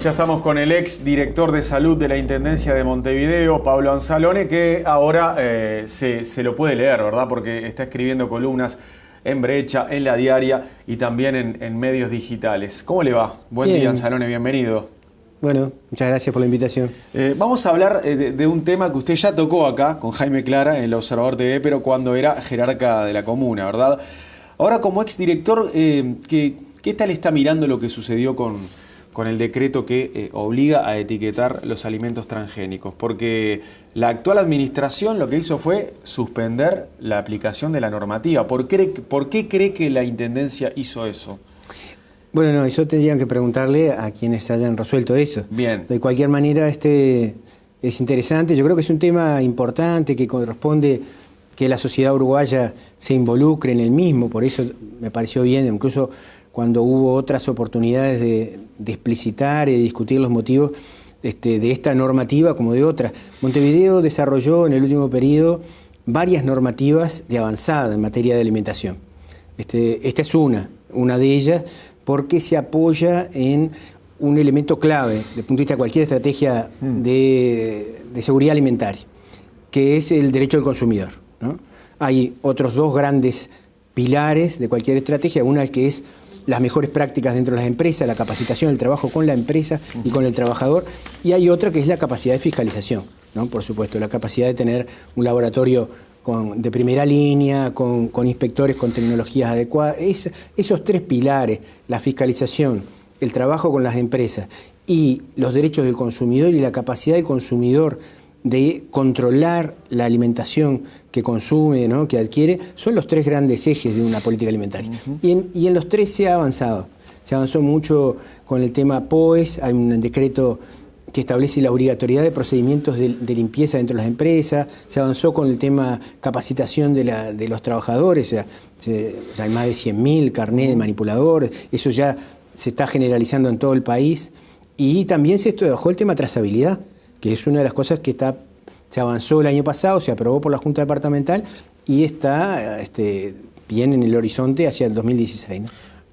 Ya estamos con el ex director de salud de la Intendencia de Montevideo, Pablo Anzalone, que ahora se lo puede leer, ¿verdad? Porque está escribiendo columnas en Brecha, en La Diaria y también en medios digitales. ¿Cómo le va? Buen día, Anzalone, bienvenido. Bueno, muchas gracias por la invitación. Vamos a hablar de un tema que usted ya tocó acá con Jaime Clara en el Observador TV, pero cuando era jerarca de la comuna, ¿verdad? Ahora, como exdirector, ¿qué tal está mirando lo que sucedió con el decreto que obliga a etiquetar los alimentos transgénicos? Porque la actual administración lo que hizo fue suspender la aplicación de la normativa. ¿Por qué cree que la Intendencia hizo eso? Bueno, no, eso tendrían que preguntarle a quienes hayan resuelto eso. Bien. De cualquier manera, es interesante. Yo creo que es un tema importante que corresponde que la sociedad uruguaya se involucre en el mismo. Por eso me pareció bien, incluso cuando hubo otras oportunidades de explicitar y de discutir los motivos de esta normativa como de otras. Montevideo desarrolló en el último periodo varias normativas de avanzada en materia de alimentación. Esta es una de ellas, porque se apoya en un elemento clave desde el punto de vista de cualquier estrategia de seguridad alimentaria, que es el derecho del consumidor, ¿no? Hay otros dos grandes pilares de cualquier estrategia, una que es las mejores prácticas dentro de las empresas, la capacitación, el trabajo con la empresa y con el trabajador, y hay otra que es la capacidad de fiscalización, ¿no? Por supuesto, la capacidad de tener un laboratorio de primera línea, con inspectores con tecnologías adecuadas. Esos tres pilares, la fiscalización, el trabajo con las empresas y los derechos del consumidor y la capacidad del consumidor de controlar la alimentación que consume, ¿no?, que adquiere, son los tres grandes ejes de una política alimentaria. Y en los tres se ha avanzado. Se avanzó mucho con el tema POES, hay un decreto que establece la obligatoriedad de procedimientos de limpieza dentro de las empresas, se avanzó con el tema capacitación de los trabajadores, o sea, hay más de 100.000 carnés de manipuladores, eso ya se está generalizando en todo el país, y también se trabajó el tema trazabilidad, que es una de las cosas que se avanzó el año pasado, se aprobó por la Junta Departamental y está bien en el horizonte hacia el 2016, ¿no?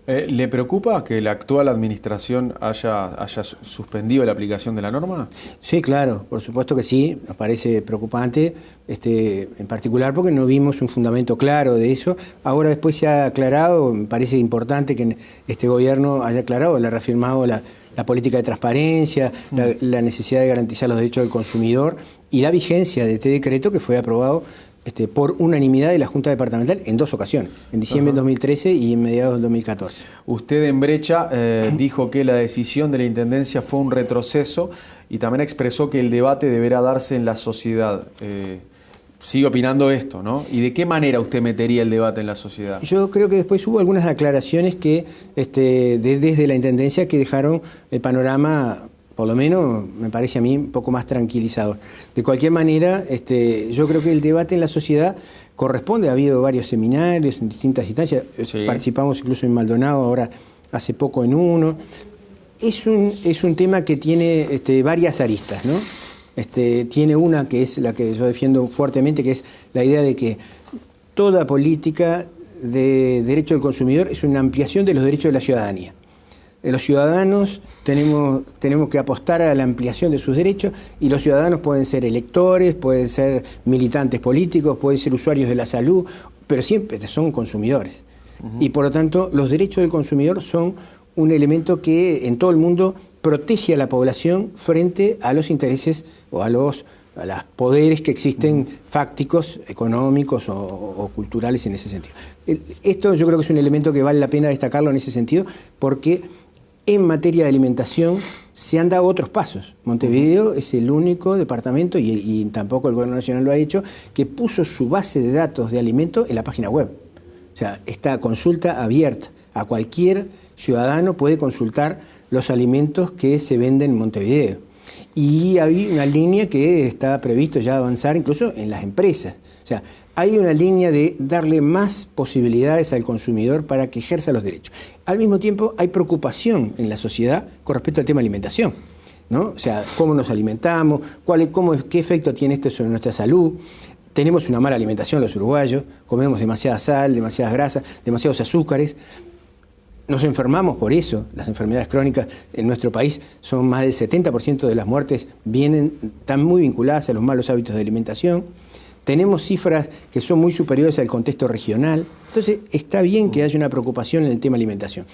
¿Le preocupa que la actual administración haya suspendido la aplicación de la norma? Sí, claro, por supuesto que sí, nos parece preocupante, en particular porque no vimos un fundamento claro de eso. Ahora después se ha aclarado, me parece importante que este gobierno haya aclarado, le ha reafirmado la política de transparencia, la necesidad de garantizar los derechos del consumidor y la vigencia de este decreto que fue aprobado por unanimidad de la Junta Departamental en dos ocasiones, en diciembre del 2013 y en mediados del 2014. Usted en Brecha dijo que la decisión de la Intendencia fue un retroceso y también expresó que el debate deberá darse en la sociedad. Sigue opinando esto, ¿no? ¿Y de qué manera usted metería el debate en la sociedad? Yo creo que después hubo algunas aclaraciones que desde la Intendencia que dejaron el panorama, por lo menos me parece a mí, un poco más tranquilizador. De cualquier manera, yo creo que el debate en la sociedad corresponde. Ha habido varios seminarios en distintas instancias. Sí. Participamos incluso en Maldonado, ahora hace poco en uno. Es un tema que tiene varias aristas, ¿no? Tiene una que es la que yo defiendo fuertemente, que es la idea de que toda política de derecho del consumidor es una ampliación de los derechos de la ciudadanía. Los ciudadanos tenemos que apostar a la ampliación de sus derechos, y los ciudadanos pueden ser electores, pueden ser militantes políticos, pueden ser usuarios de la salud, pero siempre son consumidores. Y por lo tanto, los derechos del consumidor son un elemento que en todo el mundo protege a la población frente a los intereses o a los poderes que existen fácticos, económicos o culturales en ese sentido. Esto yo creo que es un elemento que vale la pena destacarlo en ese sentido, porque en materia de alimentación se han dado otros pasos. Montevideo es el único departamento, y tampoco el Gobierno Nacional lo ha hecho, que puso su base de datos de alimentos en la página web. O sea, esta consulta abierta a cualquier ciudadano puede consultar los alimentos que se venden en Montevideo. Y hay una línea que está previsto ya avanzar incluso en las empresas. O sea, hay una línea de darle más posibilidades al consumidor para que ejerza los derechos. Al mismo tiempo, hay preocupación en la sociedad con respecto al tema de alimentación, ¿no? O sea, cómo nos alimentamos, qué efecto tiene esto sobre nuestra salud. Tenemos una mala alimentación los uruguayos, comemos demasiada sal, demasiadas grasas, demasiados azúcares. nos enfermamos por eso. Las enfermedades crónicas en nuestro país son más del 70% de las muertes, están muy vinculadas a los malos hábitos de alimentación. Tenemos cifras que son muy superiores al contexto regional. Entonces, está bien que haya una preocupación en el tema alimentación.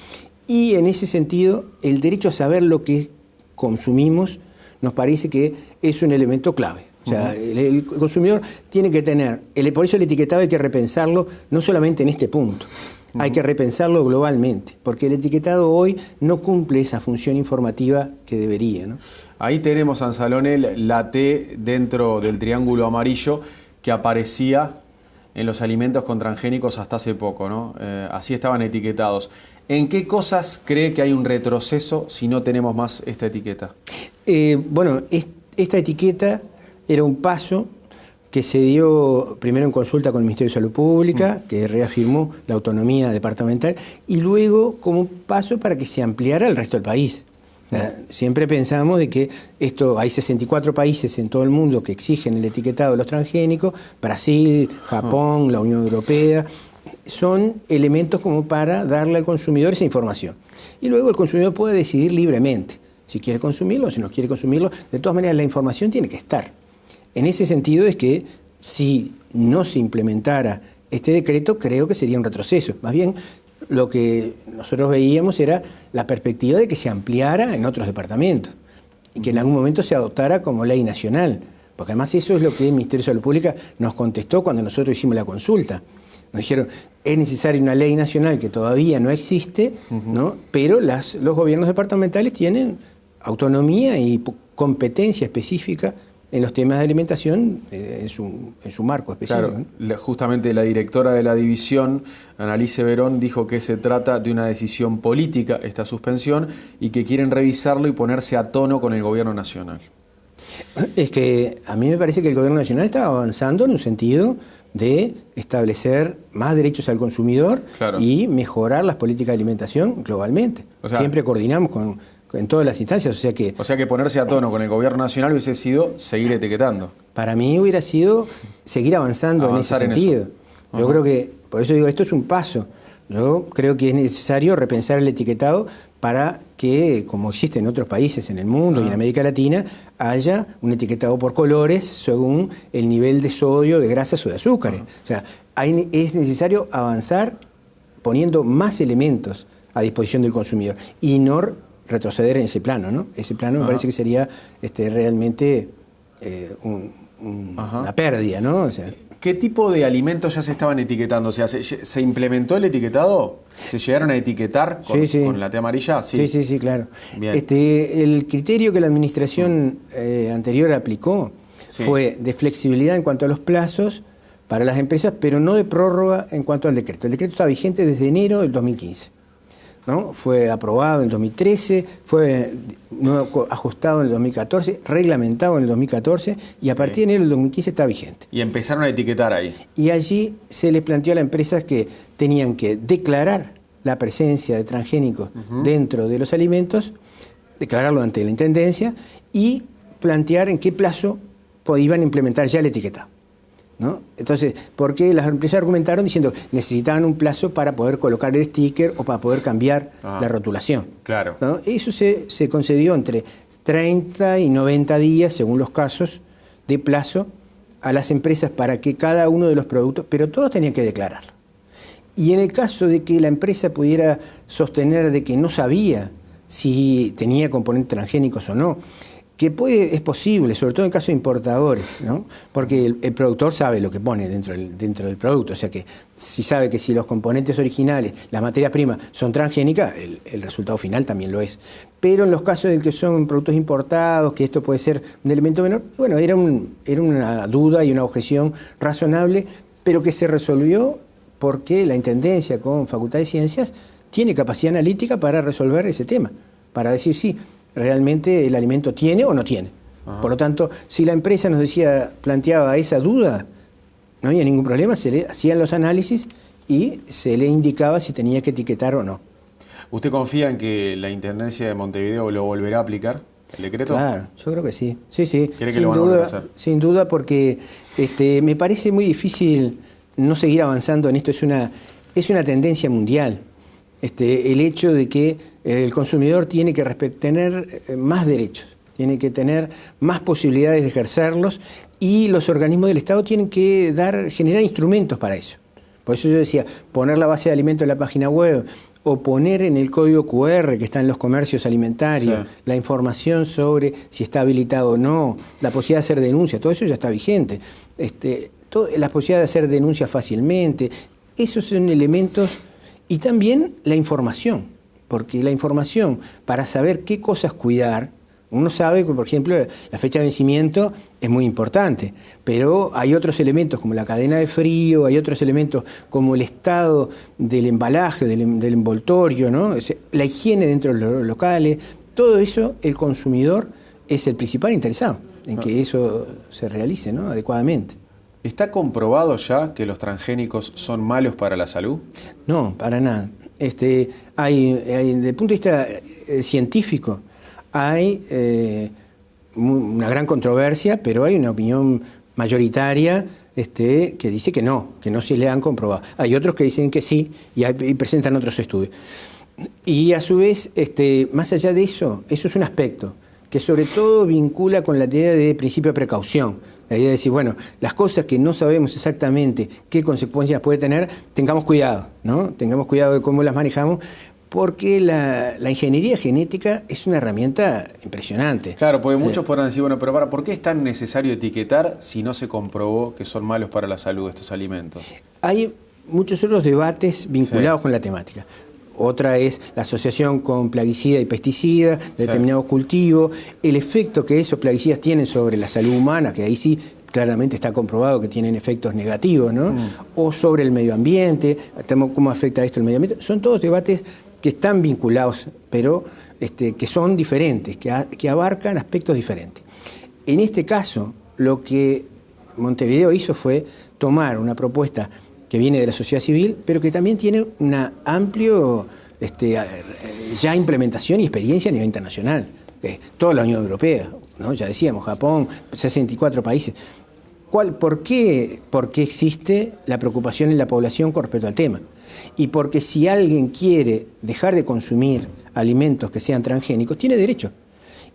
Y en ese sentido, el derecho a saber lo que consumimos nos parece que es un elemento clave. O sea, el consumidor tiene que tener, por eso el etiquetado hay que repensarlo no solamente en este punto, hay que repensarlo globalmente, porque el etiquetado hoy no cumple esa función informativa que debería, ¿no? Ahí tenemos, Anzalone, la T dentro del triángulo amarillo que aparecía en los alimentos con transgénicos hasta hace poco, ¿no? Así estaban etiquetados. ¿En qué cosas cree que hay un retroceso si no tenemos más esta etiqueta? Bueno, esta etiqueta era un paso que se dio primero en consulta con el Ministerio de Salud Pública, que reafirmó la autonomía departamental, y luego como un paso para que se ampliara al resto del país. O sea, siempre pensamos de que hay 64 países en todo el mundo que exigen el etiquetado de los transgénicos, Brasil, Japón, la Unión Europea, son elementos como para darle al consumidor esa información. Y luego el consumidor puede decidir libremente si quiere consumirlo o si no quiere consumirlo. De todas maneras, la información tiene que estar. En ese sentido es que si no se implementara este decreto, creo que sería un retroceso. Más bien, lo que nosotros veíamos era la perspectiva de que se ampliara en otros departamentos y que en algún momento se adoptara como ley nacional. Porque además eso es lo que el Ministerio de Salud Pública nos contestó cuando nosotros hicimos la consulta. Nos dijeron, es necesaria una ley nacional que todavía no existe, ¿no? Pero los gobiernos departamentales tienen autonomía y competencia específica en los temas de alimentación en su marco específico. Claro, ¿no? Justamente la directora de la división, Annalise Verón, dijo que se trata de una decisión política, esta suspensión, y que quieren revisarlo y ponerse a tono con el gobierno nacional. Es que a mí me parece que el gobierno nacional estaba avanzando en un sentido de establecer más derechos al consumidor, claro, y mejorar las políticas de alimentación globalmente. O sea, siempre coordinamos en todas las instancias, o sea que ponerse a tono con el gobierno nacional hubiese sido seguir etiquetando. Para mí hubiera sido seguir avanzando en ese sentido. Yo creo que, por eso digo, esto es un paso. Yo creo que es necesario repensar el etiquetado para que, como existe en otros países en el mundo y en América Latina, haya un etiquetado por colores según el nivel de sodio, de grasas o de azúcares. O sea, es necesario avanzar poniendo más elementos a disposición del consumidor y no retroceder en ese plano, ¿no? Ese plano me parece que sería realmente una pérdida, ¿no? O sea, ¿qué tipo de alimentos ya se estaban etiquetando? O sea, ¿se implementó el etiquetado? ¿Se llegaron a etiquetar con la T amarilla? Sí, claro. El criterio que la administración anterior aplicó fue de flexibilidad en cuanto a los plazos para las empresas, pero no de prórroga en cuanto al decreto. El decreto está vigente desde enero del 2015. ¿No? Fue aprobado en el 2013, fue ajustado en el 2014, reglamentado en el 2014 y a partir de enero del 2015 está vigente. Y empezaron a etiquetar ahí. Y allí se les planteó a las empresas que tenían que declarar la presencia de transgénicos dentro de los alimentos, declararlo ante la Intendencia y plantear en qué plazo iban a implementar ya el etiquetado, ¿no? Entonces, porque las empresas argumentaron diciendo que necesitaban un plazo para poder colocar el sticker o para poder cambiar la rotulación. Claro. ¿No? Eso se concedió entre 30 y 90 días, según los casos, de plazo a las empresas para que cada uno de los productos, pero todos tenían que declararlo. Y en el caso de que la empresa pudiera sostener de que no sabía si tenía componentes transgénicos o no, que es posible, sobre todo en caso de importadores, ¿no? Porque el productor sabe lo que pone dentro del producto, o sea que si sabe que si los componentes originales, las materias primas, son transgénicas, el resultado final también lo es. Pero en los casos de que son productos importados, que esto puede ser un elemento menor, bueno, era una duda y una objeción razonable, pero que se resolvió porque la Intendencia con Facultad de Ciencias tiene capacidad analítica para resolver ese tema, para decir sí, realmente el alimento tiene o no tiene. Por lo tanto, si la empresa planteaba esa duda, no había ningún problema, se le hacían los análisis y se le indicaba si tenía que etiquetar o no. ¿Usted confía en que la Intendencia de Montevideo lo volverá a aplicar, el decreto? Claro, yo creo que sí. Sí. ¿Cree que lo van a volver a hacer? Sin duda, porque me parece muy difícil no seguir avanzando en esto. Es una tendencia mundial. el hecho de que el consumidor tiene que tener más derechos, tiene que tener más posibilidades de ejercerlos, y los organismos del Estado tienen que generar instrumentos para eso. Por eso yo decía, poner la base de alimentos en la página web, o poner en el código QR que está en los comercios alimentarios, sí, la información sobre si está habilitado o no, la posibilidad de hacer denuncia, todo eso ya está vigente. La posibilidad de hacer denuncia fácilmente, esos son elementos, y también la información, porque la información para saber qué cosas cuidar. Uno sabe que, por ejemplo, la fecha de vencimiento es muy importante, pero hay otros elementos como la cadena de frío, hay otros elementos como el estado del embalaje, del envoltorio, ¿no? La higiene dentro de los locales. Todo eso, el consumidor es el principal interesado en que eso se realice, ¿no?, adecuadamente. ¿Está comprobado ya que los transgénicos son malos para la salud? No, para nada. Desde el punto de vista científico, hay una gran controversia, pero hay una opinión mayoritaria que dice que no se le han comprobado. Hay otros que dicen que sí y presentan otros estudios. Y a su vez, más allá de eso es un aspecto que sobre todo vincula con la idea de principio de precaución. La idea de decir, bueno, las cosas que no sabemos exactamente qué consecuencias puede tener, tengamos cuidado, ¿no? Tengamos cuidado de cómo las manejamos, porque la ingeniería genética es una herramienta impresionante. Claro, porque muchos podrán decir, bueno, pero ¿por qué es tan necesario etiquetar si no se comprobó que son malos para la salud estos alimentos? Hay muchos otros debates vinculados con la temática. Otra es la asociación con plaguicida y pesticida de determinados cultivos, el efecto que esos plaguicidas tienen sobre la salud humana, que ahí sí claramente está comprobado que tienen efectos negativos, ¿no? O sobre el medio ambiente, cómo afecta esto el medio ambiente. Son todos debates que están vinculados, pero que son diferentes, que abarcan aspectos diferentes. En este caso, lo que Montevideo hizo fue tomar una propuesta que viene de la sociedad civil, pero que también tiene una amplia ya implementación y experiencia a nivel internacional. Toda la Unión Europea, ¿no? Ya decíamos, Japón, 64 países. ¿Por qué existe la preocupación en la población con respecto al tema? Y porque si alguien quiere dejar de consumir alimentos que sean transgénicos, tiene derecho.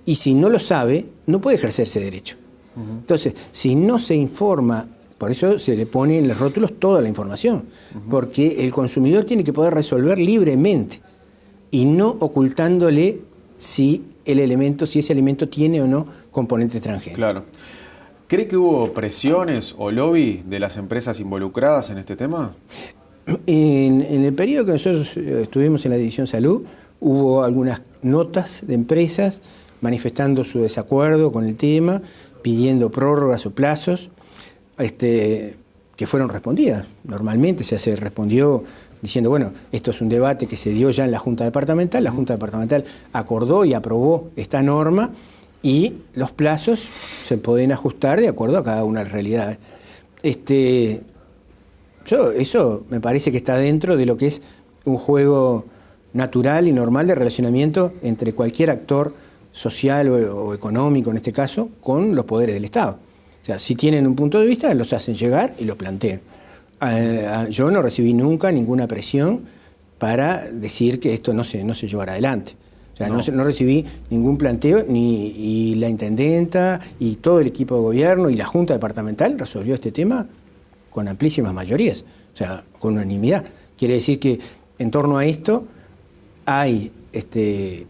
Y si no lo sabe, no puede ejercer ese derecho. Entonces, si no se informa, por eso se le pone en los rótulos toda la información, porque el consumidor tiene que poder resolver libremente y no ocultándole si ese alimento tiene o no componentes transgénicos. Claro. ¿Cree que hubo presiones o lobby de las empresas involucradas en este tema? En el periodo que nosotros estuvimos en la División Salud, hubo algunas notas de empresas manifestando su desacuerdo con el tema, pidiendo prórrogas o plazos, que fueron respondidas. Normalmente se respondió diciendo, bueno, esto es un debate que se dio ya en la Junta Departamental. La Junta Departamental acordó y aprobó esta norma y los plazos se pueden ajustar de acuerdo a cada una de las realidades. Eso me parece que está dentro de lo que es un juego natural y normal de relacionamiento entre cualquier actor social o económico, en este caso, con los poderes del Estado. O sea, si tienen un punto de vista, los hacen llegar y lo plantean. Yo no recibí nunca ninguna presión para decir que esto no se llevará adelante. O sea, no recibí ningún planteo, y la intendenta y todo el equipo de gobierno y la Junta Departamental resolvió este tema con amplísimas mayorías, o sea, con unanimidad. Quiere decir que en torno a esto hay,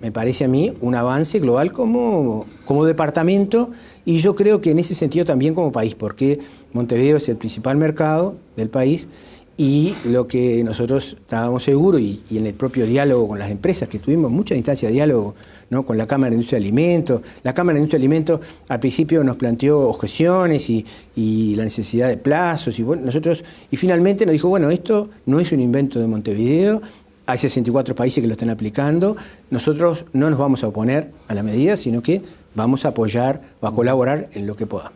me parece a mí, un avance global como departamento, y yo creo que en ese sentido también como país, porque Montevideo es el principal mercado del país, y lo que nosotros estábamos seguros, y en el propio diálogo con las empresas, que tuvimos muchas instancias de diálogo, ¿no?, con la Cámara de Industria de Alimentos. La Cámara de Industria de Alimentos al principio nos planteó objeciones y la necesidad de plazos, y finalmente nos dijo, bueno, esto no es un invento de Montevideo, hay 64 países que lo están aplicando, nosotros no nos vamos a oponer a la medida, sino que vamos a apoyar o a colaborar en lo que podamos.